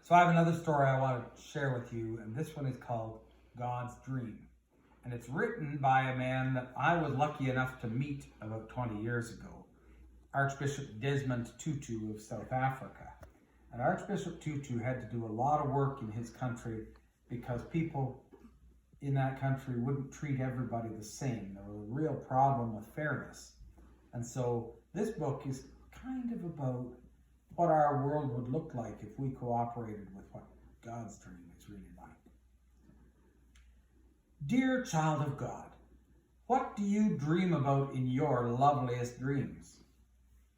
So I have another story I want to share with you, and this one is called God's Dream. And it's written by a man that I was lucky enough to meet about 20 years ago, Archbishop Desmond Tutu of South Africa. And Archbishop Tutu had to do a lot of work in his country because people in that country wouldn't treat everybody the same. There was a real problem with fairness. And so this book is kind of about what our world would look like if we cooperated with what God's dream is really like. Dear child of God, what do you dream about in your loveliest dreams?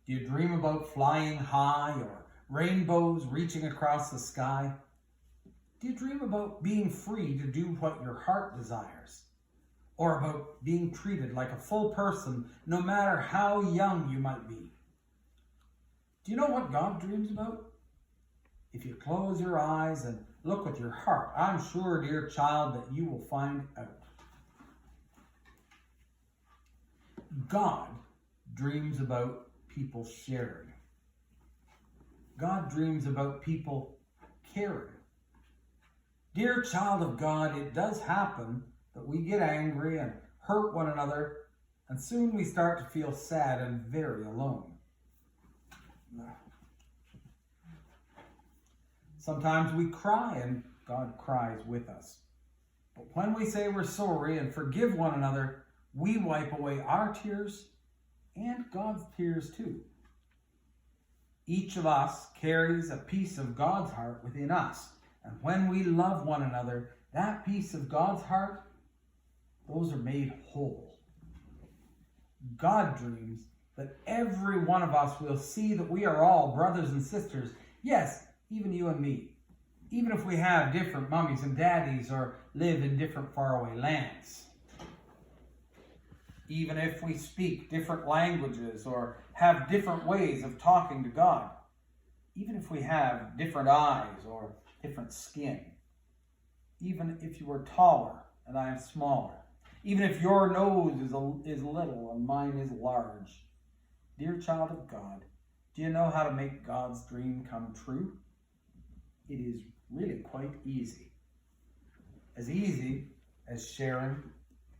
Do you dream about flying high or rainbows reaching across the sky? Do you dream about being free to do what your heart desires? Or about being treated like a full person no matter how young you might be? Do you know what God dreams about? If you close your eyes and look with your heart, I'm sure, dear child, that you will find out. God dreams about people sharing. God dreams about people caring. Dear child of God, it does happen that we get angry and hurt one another, and soon we start to feel sad and very alone. Sometimes we cry and God cries with us. But when we say we're sorry and forgive one another, we wipe away our tears and God's tears too. Each of us carries a piece of God's heart within us. And when we love one another, that piece of God's heart, those are made whole. God dreams that every one of us will see that we are all brothers and sisters. Yes, even you and me. Even if we have different mummies and daddies or live in different faraway lands. Even if we speak different languages or have different ways of talking to God. Even if we have different eyes or different skin. Even if you are taller and I am smaller. Even if your nose is little and mine is large. Dear child of God, do you know how to make God's dream come true? It is really quite easy. As easy as sharing,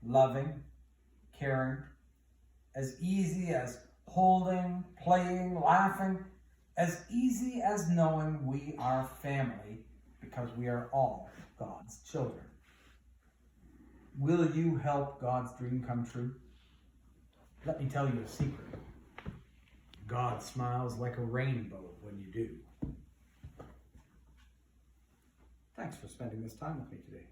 loving, caring. As easy as holding, playing, laughing. As easy as knowing we are family because we are all God's children. Will you help God's dream come true? Let me tell you a secret. God smiles like a rainbow when you do. Thanks for spending this time with me today.